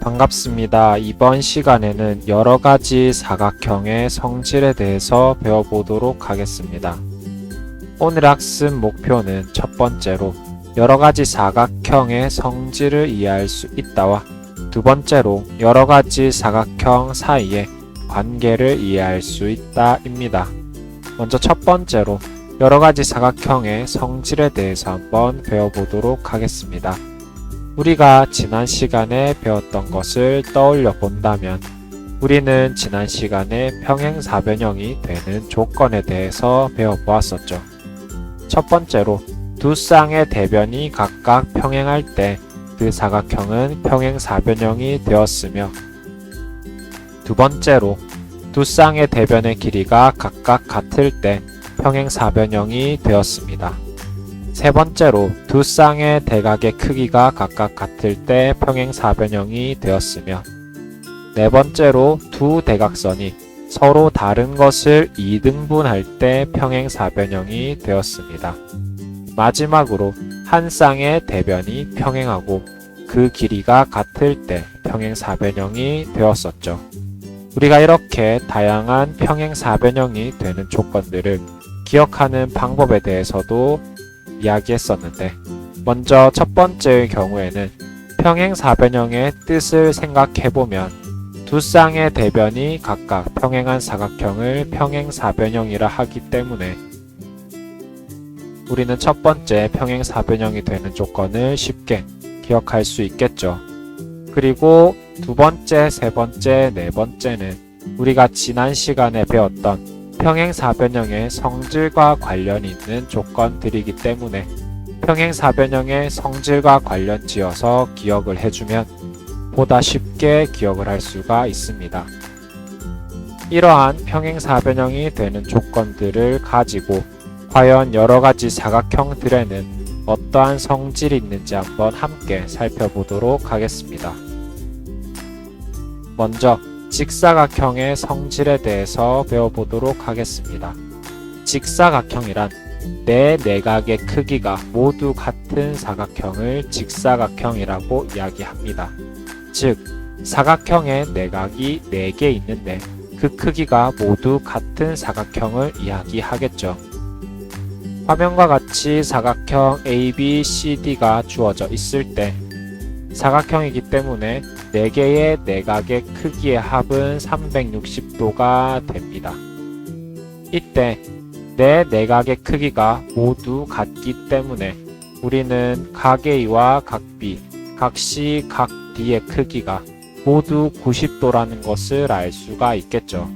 반갑습니다. 이번 시간에는 여러가지 사각형의 성질에 대해서 배워보도록 하겠습니다. 오늘 학습 목표는 첫 번째로 여러가지 사각형의 성질을 이해할 수 있다와 두 번째로 여러가지 사각형 사이의 관계를 이해할 수 있다입니다. 먼저 첫 번째로 여러가지 사각형의 성질에 대해서 한번 배워보도록 하겠습니다. 우리가 지난 시간에 배웠던 것을 떠올려 본다면 우리는 지난 시간에 평행사변형이 되는 조건에 대해서 배워보았었죠. 첫 번째로 두 쌍의 대변이 각각 평행할 때 그 사각형은 평행사변형이 되었으며, 두 번째로 두 쌍의 대변의 길이가 각각 같을 때 평행사변형이 되었습니다. 세 번째로 두 쌍의 대각의 크기가 각각 같을 때 평행사변형이 되었으며, 네 번째로 두 대각선이 서로 다른 것을 2등분할 때 평행사변형이 되었습니다. 마지막으로 한 쌍의 대변이 평행하고 그 길이가 같을 때 평행사변형이 되었었죠. 우리가 이렇게 다양한 평행사변형이 되는 조건들을 기억하는 방법에 대해서도 이야기했었는데, 먼저 첫 번째의 경우에는 평행사변형의 뜻을 생각해보면 두 쌍의 대변이 각각 평행한 사각형을 평행사변형이라 하기 때문에 우리는 첫 번째 평행사변형이 되는 조건을 쉽게 기억할 수 있겠죠. 그리고 두 번째, 세 번째, 네 번째는 우리가 지난 시간에 배웠던 평행사변형의 성질과 관련이 있는 조건들이기 때문에 평행사변형의 성질과 관련 지어서 기억을 해주면 보다 쉽게 기억을 할 수가 있습니다. 이러한 평행사변형이 되는 조건들을 가지고 과연 여러가지 사각형들에는 어떠한 성질이 있는지 한번 함께 살펴보도록 하겠습니다. 먼저 직사각형의 성질에 대해서 배워보도록 하겠습니다. 직사각형이란 네 내각의 크기가 모두 같은 사각형을 직사각형이라고 이야기합니다. 즉, 사각형의 내각이 4개 있는데 그 크기가 모두 같은 사각형을 이야기하겠죠. 화면과 같이 사각형 ABCD가 주어져 있을 때 사각형이기 때문에 4개의 내각의 크기의 합은 360도가 됩니다. 이때 네 내각의 크기가 모두 같기 때문에 우리는 각 A와 각 B, 각 C, 각 D의 크기가 모두 90도라는 것을 알 수가 있겠죠.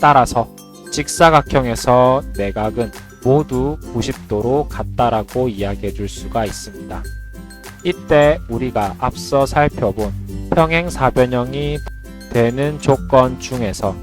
따라서 직사각형에서 내각은 모두 90도로 같다라고 이야기해 줄 수가 있습니다. 이때 우리가 앞서 살펴본 평행사변형이 되는 조건 중에서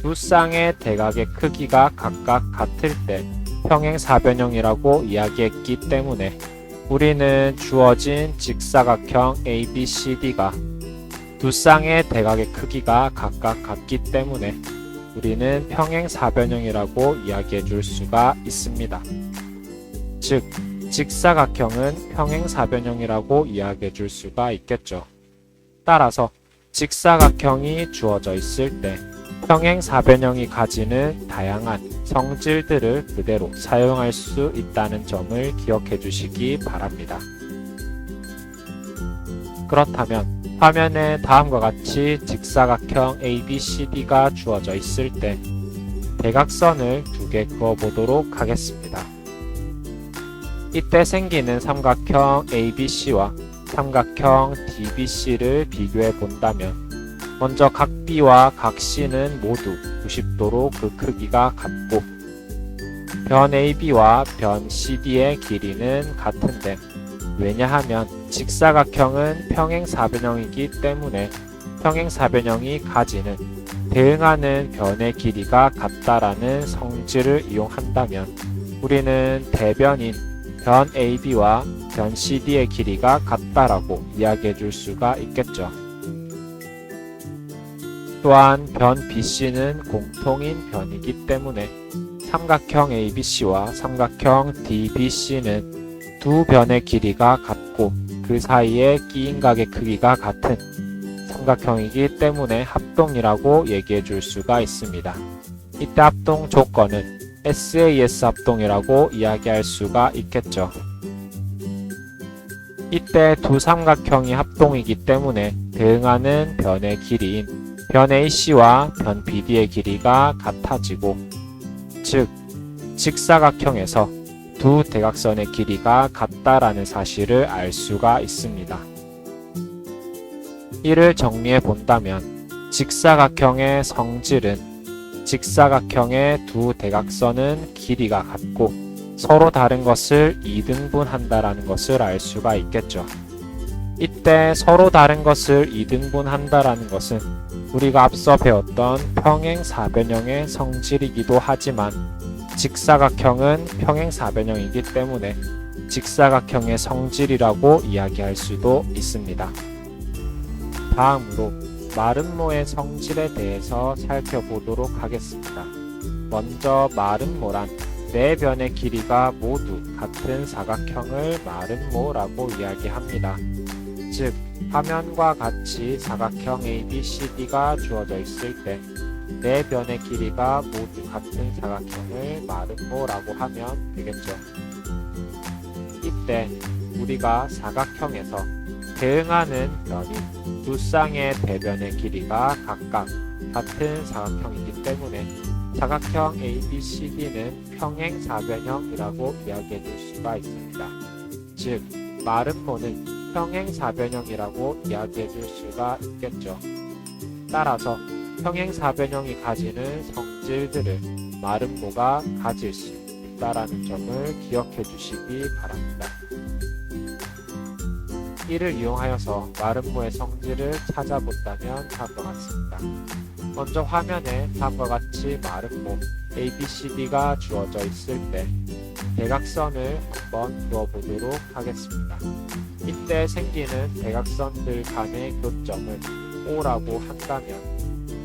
두 쌍의 대각의 크기가 각각 같을 때 평행사변형이라고 이야기했기 때문에 우리는 주어진 직사각형 ABCD가 두 쌍의 대각의 크기가 각각 같기 때문에 우리는 평행사변형이라고 이야기해 줄 수가 있습니다. 즉, 직사각형은 평행사변형이라고 이야기해 줄 수가 있겠죠. 따라서 직사각형이 주어져 있을 때 평행사변형이 가지는 다양한 성질들을 그대로 사용할 수 있다는 점을 기억해 주시기 바랍니다. 그렇다면 화면에 다음과 같이 직사각형 ABCD가 주어져 있을 때 대각선을 2개 그어보도록 하겠습니다. 이때 생기는 삼각형 ABC와 삼각형 DBC를 비교해 본다면 먼저 각 B와 각 C는 모두 90도로 그 크기가 같고 변 AB와 변 CD의 길이는 같은데, 왜냐하면 직사각형은 평행사변형이기 때문에 평행사변형이 가지는 대응하는 변의 길이가 같다라는 성질을 이용한다면 우리는 대변인 변 AB와 변 CD의 길이가 같다라고 이야기해 줄 수가 있겠죠. 또한 변 BC는 공통인 변이기 때문에 삼각형 ABC와 삼각형 DBC는 두 변의 길이가 같고 그 사이에 끼인 각의 크기가 같은 삼각형이기 때문에 합동이라고 얘기해 줄 수가 있습니다. 이때 합동 조건은 SAS 합동이라고 이야기할 수가 있겠죠. 이때 두 삼각형이 합동이기 때문에 대응하는 변의 길이인 변 AC와 변 BD의 길이가 같아지고, 즉 직사각형에서 두 대각선의 길이가 같다라는 사실을 알 수가 있습니다. 이를 정리해 본다면 직사각형의 성질은 직사각형의 두 대각선은 길이가 같고 서로 다른 것을 이등분한다라는 것을 알 수가 있겠죠. 이때 서로 다른 것을 이등분한다라는 것은 우리가 앞서 배웠던 평행사변형의 성질이기도 하지만 직사각형은 평행사변형이기 때문에 직사각형의 성질이라고 이야기할 수도 있습니다. 다음으로 마름모의 성질에 대해서 살펴보도록 하겠습니다. 먼저 마름모란 네 변의 길이가 모두 같은 사각형을 마름모라고 이야기합니다. 즉, 화면과 같이 사각형 ABCD가 주어져 있을 때 네 변의 길이가 모두 같은 사각형을 마름모라고 하면 되겠죠. 이때 우리가 사각형에서 대응하는 변인 두 쌍의 대변의 길이가 각각 같은 사각형이기 때문에 사각형 ABCD는 평행사변형이라고 이야기해 줄 수가 있습니다. 즉, 마름모는 평행사변형이라고 이야기해 줄 수가 있겠죠. 따라서 평행사변형이 가지는 성질들을 마름모가 가질 수 있다는 점을 기억해 주시기 바랍니다. 이를 이용하여서 마름모의 성질을 찾아본다면 다음과 같습니다. 먼저 화면에 다음과 같이 마름모 ABCD가 주어져 있을 때 대각선을 한번 그어보도록 하겠습니다. 이때 생기는 대각선들 간의 교점을 O라고 한다면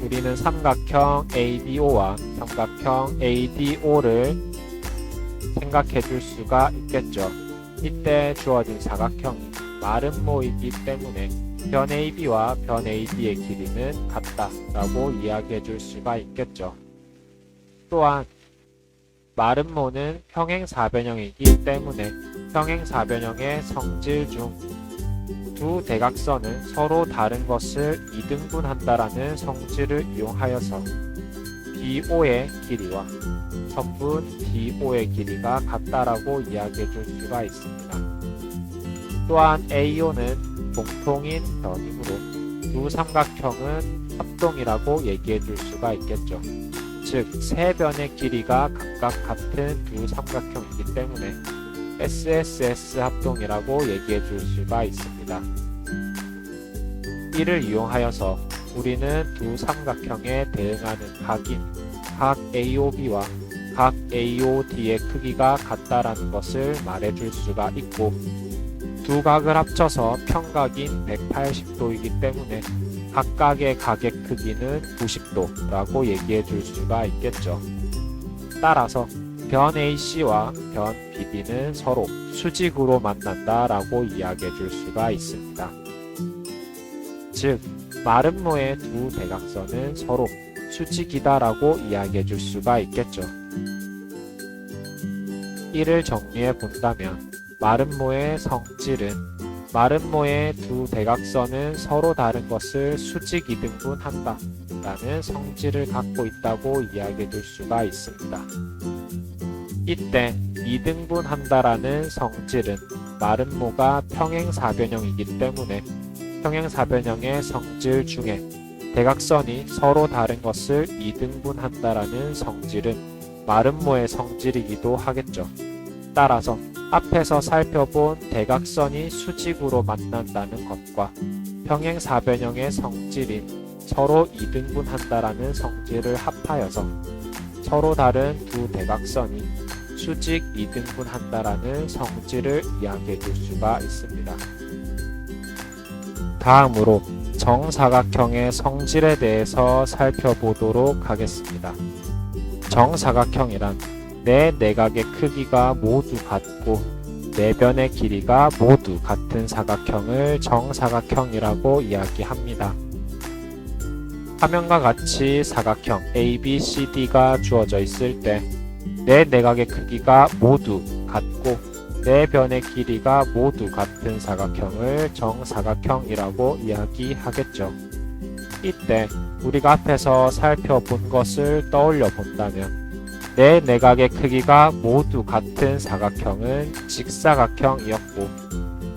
우리는 삼각형 ABO와 삼각형 ADO를 생각해 줄 수가 있겠죠. 이때 주어진 사각형이 마름모이기 때문에 변 AB와 변 AD의 길이는 같다라고 이야기해 줄 수가 있겠죠. 또한 마름모는 평행사변형이기 때문에 평행사변형의 성질 중 두 대각선은 서로 다른 것을 이등분한다라는 성질을 이용하여서 BO의 길이와 선분 DO의 길이가 같다라고 이야기해 줄 수가 있습니다. 또한 AO는 공통인 변이므로 두 삼각형은 합동이라고 얘기해 줄 수가 있겠죠. 즉, 세 변의 길이가 각각 같은 두 삼각형이기 때문에 SSS 합동이라고 얘기해 줄 수가 있습니다. 이를 이용하여서 우리는 두 삼각형에 대응하는 각인 각 AOB와 각 AOD의 크기가 같다라는 것을 말해 줄 수가 있고, 두 각을 합쳐서 평각인 180도이기 때문에 각각의 각의 크기는 90도라고 얘기해 줄 수가 있겠죠. 따라서 변 AC와 변 BD는 서로 수직으로 만난다라고 이야기해 줄 수가 있습니다. 즉, 마름모의 두 대각선은 서로 수직이다라고 이야기해 줄 수가 있겠죠. 이를 정리해 본다면 마름모의 성질은 마름모의 두 대각선은 서로 다른 것을 수직 이등분한다 라는 성질을 갖고 있다고 이야기해 줄 수가 있습니다. 이때 이등분한다라는 성질은 마름모가 평행사변형이기 때문에 평행사변형의 성질 중에 대각선이 서로 다른 것을 이등분한다라는 성질은 마름모의 성질이기도 하겠죠. 따라서 앞에서 살펴본 대각선이 수직으로 만난다는 것과 평행사변형의 성질인 서로 이등분한다라는 성질을 합하여서 서로 다른 두 대각선이 수직 이등분한다라는 성질을 이야기해 줄 수가 있습니다. 다음으로 정사각형의 성질에 대해서 살펴보도록 하겠습니다. 정사각형이란 내 내각의 크기가 모두 같고 네 변의 길이가 모두 같은 사각형을 정사각형이라고 이야기합니다. 화면과 같이 사각형 ABCD가 주어져 있을 때 네 내각의 크기가 모두 같고 네 변의 길이가 모두 같은 사각형을 정사각형이라고 이야기하겠죠. 이때 우리가 앞에서 살펴본 것을 떠올려 본다면 네 내각의 크기가 모두 같은 사각형은 직사각형이었고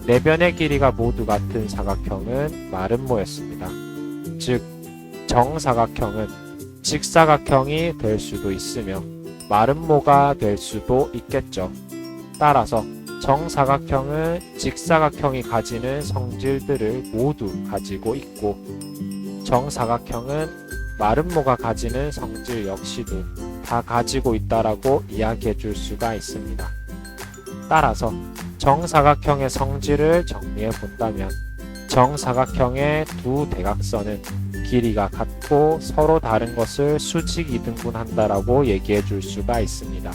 네 변의 길이가 모두 같은 사각형은 마름모였습니다. 즉 정사각형은 직사각형이 될 수도 있으며 마름모가 될 수도 있겠죠. 따라서 정사각형은 직사각형이 가지는 성질들을 모두 가지고 있고 정사각형은 마름모가 가지는 성질 역시도 다 가지고 있다라고 이야기해 줄 수가 있습니다. 따라서 정사각형의 성질을 정리해 본다면 정사각형의 두 대각선은 길이가 같고 서로 다른 것을 수직 이등분한다라고 얘기해 줄 수가 있습니다.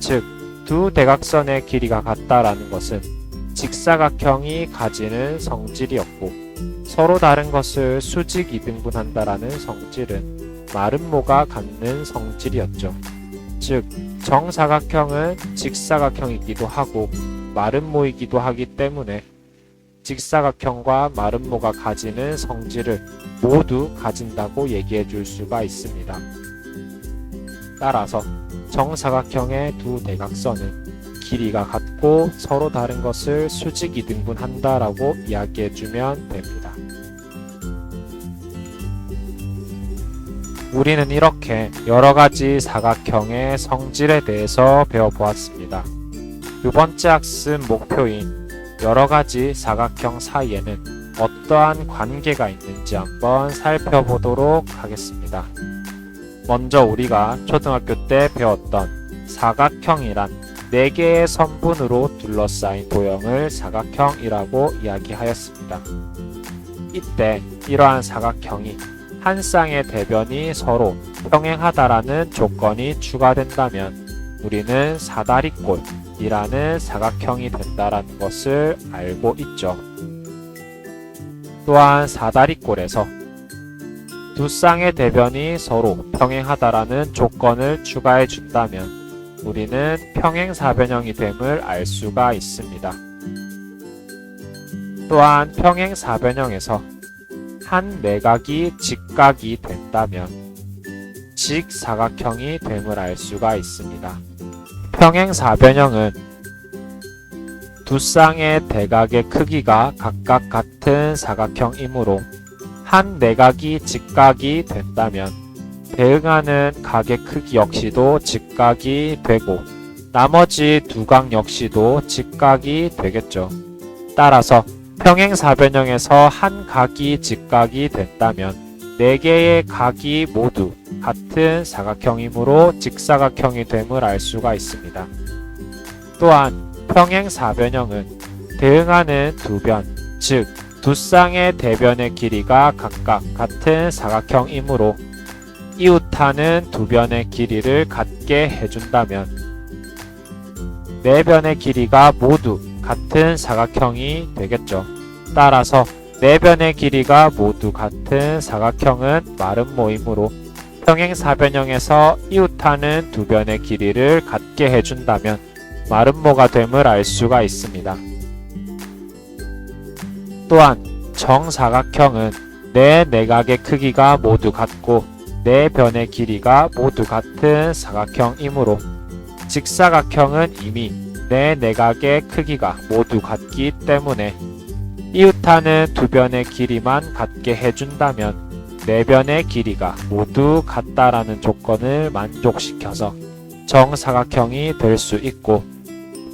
즉, 두 대각선의 길이가 같다라는 것은 직사각형이 가지는 성질이었고 서로 다른 것을 수직 이등분한다라는 성질은 마름모가 갖는 성질이었죠. 즉, 정사각형은 직사각형이기도 하고 마름모이기도 하기 때문에 직사각형과 마름모가 가지는 성질을 모두 가진다고 얘기해 줄 수가 있습니다. 따라서 정사각형의 두 대각선은 길이가 같고 서로 다른 것을 수직 이등분한다라고 이야기해 주면 됩니다. 우리는 이렇게 여러 가지 사각형의 성질에 대해서 배워보았습니다. 두 번째 학습 목표인 여러 가지 사각형 사이에는 어떠한 관계가 있는지 한번 살펴보도록 하겠습니다. 먼저 우리가 초등학교 때 배웠던 사각형이란 4개의 선분으로 둘러싸인 도형을 사각형이라고 이야기하였습니다. 이때 이러한 사각형이 한 쌍의 대변이 서로 평행하다라는 조건이 추가된다면 우리는 사다리꼴이라는 사각형이 된다라는 것을 알고 있죠. 또한 사다리꼴에서 두 쌍의 대변이 서로 평행하다라는 조건을 추가해 준다면 우리는 평행사변형이 됨을 알 수가 있습니다. 또한 평행사변형에서 한 내각이 직각이 된다면 직사각형이 됨을 알 수가 있습니다. 평행사변형은 두 쌍의 대각의 크기가 각각 같은 사각형이므로 한 내각이 직각이 된다면 대응하는 각의 크기 역시도 직각이 되고 나머지 두 각 역시도 직각이 되겠죠. 따라서 평행사변형에서 한 각이 직각이 된다면 4개의 각이 모두 같은 사각형이므로 직사각형이 됨을 알 수가 있습니다. 또한 평행사변형은 대응하는 두 변, 즉 두 쌍의 대변의 길이가 각각 같은 사각형이므로 이웃하는 두 변의 길이를 같게 해준다면 네 변의 길이가 모두 같은 사각형이 되겠죠. 따라서 네 변의 길이가 모두 같은 사각형은 마름모이므로 평행사변형에서 이웃하는 두 변의 길이를 같게 해준다면 마름모가 됨을 알 수가 있습니다. 또한 정사각형은 네 내각의 크기가 모두 같고 네 변의 길이가 모두 같은 사각형이므로 직사각형은 이미 네 내각의 크기가 모두 같기 때문에 이웃하는 두 변의 길이만 같게 해준다면 네 변의 길이가 모두 같다라는 조건을 만족시켜서 정사각형이 될 수 있고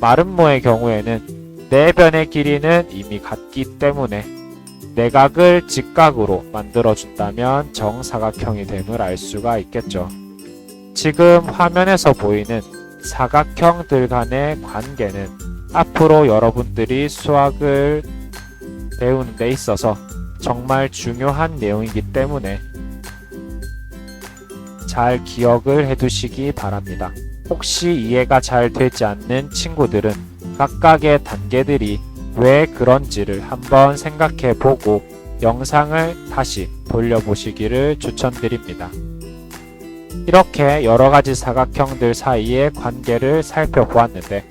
마름모의 경우에는 네 변의 길이는 이미 같기 때문에 내각을 직각으로 만들어준다면 정사각형이 됨을 알 수가 있겠죠. 지금 화면에서 보이는 사각형들 간의 관계는 앞으로 여러분들이 수학을 배우는 데 있어서 정말 중요한 내용이기 때문에 잘 기억을 해두시기 바랍니다. 혹시 이해가 잘 되지 않는 친구들은 각각의 단계들이 왜 그런지를 한번 생각해 보고 영상을 다시 돌려보시기를 추천드립니다. 이렇게 여러가지 사각형들 사이의 관계를 살펴보았는데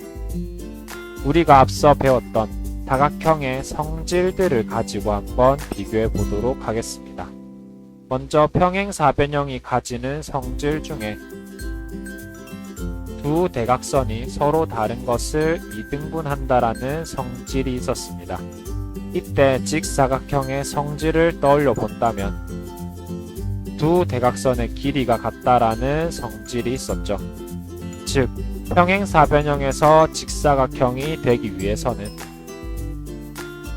우리가 앞서 배웠던 사각형의 성질들을 가지고 한번 비교해 보도록 하겠습니다. 먼저 평행사변형이 가지는 성질 중에 두 대각선이 서로 다른 것을 이등분한다라는 성질이 있었습니다. 이때 직사각형의 성질을 떠올려 본다면 두 대각선의 길이가 같다라는 성질이 있었죠. 즉, 평행사변형에서 직사각형이 되기 위해서는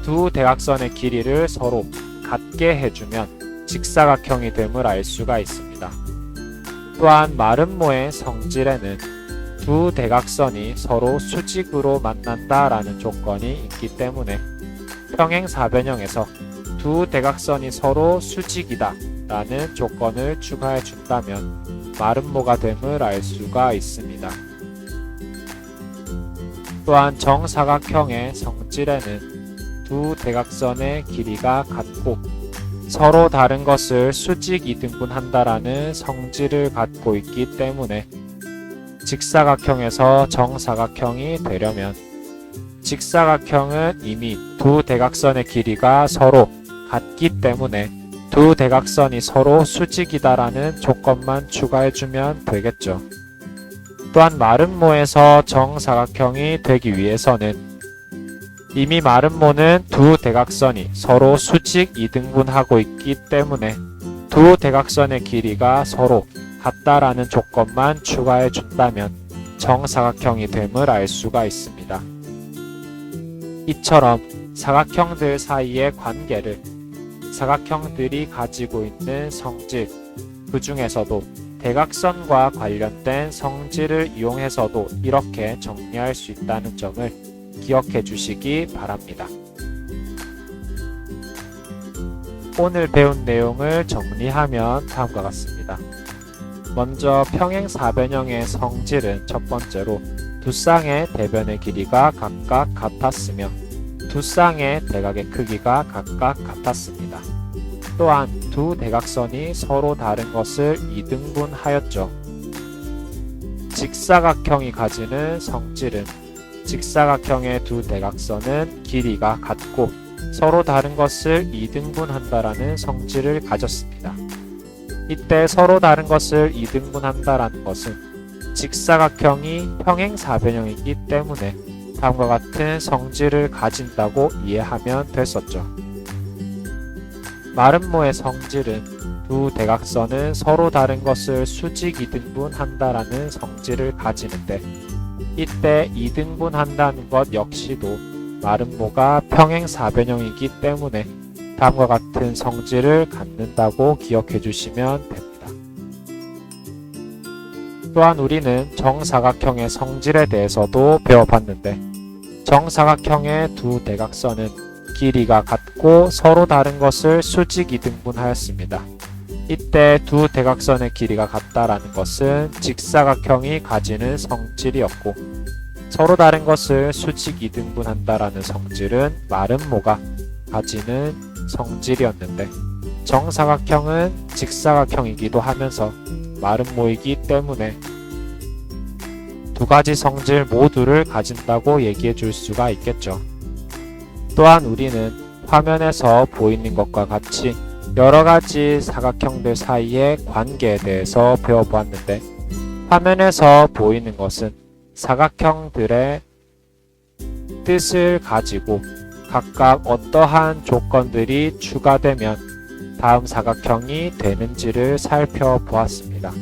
두 대각선의 길이를 서로 같게 해주면 직사각형이 됨을 알 수가 있습니다. 또한 마름모의 성질에는 두 대각선이 서로 수직으로 만난다라는 조건이 있기 때문에 평행사변형에서 두 대각선이 서로 수직이다 라는 조건을 추가해 준다면 마름모가 됨을 알 수가 있습니다. 또한 정사각형의 성질에는 두 대각선의 길이가 같고 서로 다른 것을 수직 이등분한다라는 성질을 갖고 있기 때문에 직사각형에서 정사각형이 되려면 직사각형은 이미 두 대각선의 길이가 서로 같기 때문에 두 대각선이 서로 수직이다라는 조건만 추가해주면 되겠죠. 또한 마름모에서 정사각형이 되기 위해서는 이미 마름모는 두 대각선이 서로 수직 이등분하고 있기 때문에 두 대각선의 길이가 서로 같다라는 조건만 추가해 준다면 정사각형이 됨을 알 수가 있습니다. 이처럼 사각형들 사이의 관계를 사각형들이 가지고 있는 성질, 그 중에서도 대각선과 관련된 성질을 이용해서도 이렇게 정리할 수 있다는 점을 기억해 주시기 바랍니다. 오늘 배운 내용을 정리하면 다음과 같습니다. 먼저 평행사변형의 성질은 첫 번째로 두 쌍의 대변의 길이가 각각 같았으며 두 쌍의 대각의 크기가 각각 같았습니다. 또한 두 대각선이 서로 다른 것을 이등분하였죠. 직사각형이 가지는 성질은 직사각형의 두 대각선은 길이가 같고 서로 다른 것을 이등분한다라는 성질을 가졌습니다. 이때 서로 다른 것을 이등분한다라는 것은 직사각형이 평행사변형이기 때문에 다음과 같은 성질을 가진다고 이해하면 됐었죠. 마름모의 성질은 두 대각선은 서로 다른 것을 수직 이등분한다라는 성질을 가지는데 이때 이등분한다는 것 역시도 마름모가 평행사변형이기 때문에 다음과 같은 성질을 갖는다고 기억해 주시면 됩니다. 또한 우리는 정사각형의 성질에 대해서도 배워봤는데 정사각형의 두 대각선은 길이가 같고 서로 다른 것을 수직 이등분하였습니다. 이때 두 대각선의 길이가 같다라는 것은 직사각형이 가지는 성질이었고 서로 다른 것을 수직 이등분한다라는 성질은 마름모가 가지는 성질이었는데 정사각형은 직사각형이기도 하면서 마름모이기 때문에 두 가지 성질 모두를 가진다고 얘기해 줄 수가 있겠죠. 또한 우리는 화면에서 보이는 것과 같이 여러 가지 사각형들 사이의 관계에 대해서 배워보았는데 화면에서 보이는 것은 사각형들의 뜻을 가지고 각각 어떠한 조건들이 추가되면 다음 사각형이 되는지를 살펴보았습니다.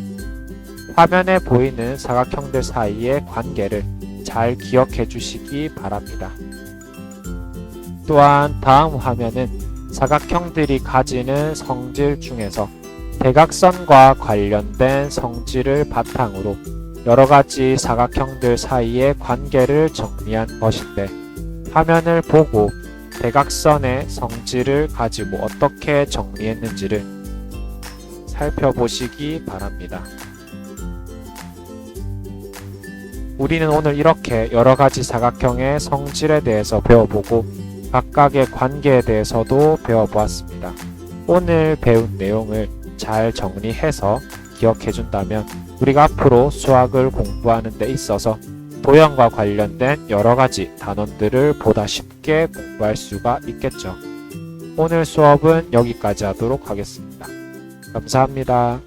화면에 보이는 사각형들 사이의 관계를 잘 기억해 주시기 바랍니다. 또한 다음 화면은 사각형들이 가지는 성질 중에서 대각선과 관련된 성질을 바탕으로 여러 가지 사각형들 사이의 관계를 정리한 것인데 화면을 보고 대각선의 성질을 가지고 어떻게 정리했는지를 살펴보시기 바랍니다. 우리는 오늘 이렇게 여러 가지 사각형의 성질에 대해서 배워보고 각각의 관계에 대해서도 배워보았습니다. 오늘 배운 내용을 잘 정리해서 기억해준다면 우리가 앞으로 수학을 공부하는 데 있어서 도형과 관련된 여러 가지 단원들을 보다 쉽게 공부할 수가 있겠죠. 오늘 수업은 여기까지 하도록 하겠습니다. 감사합니다.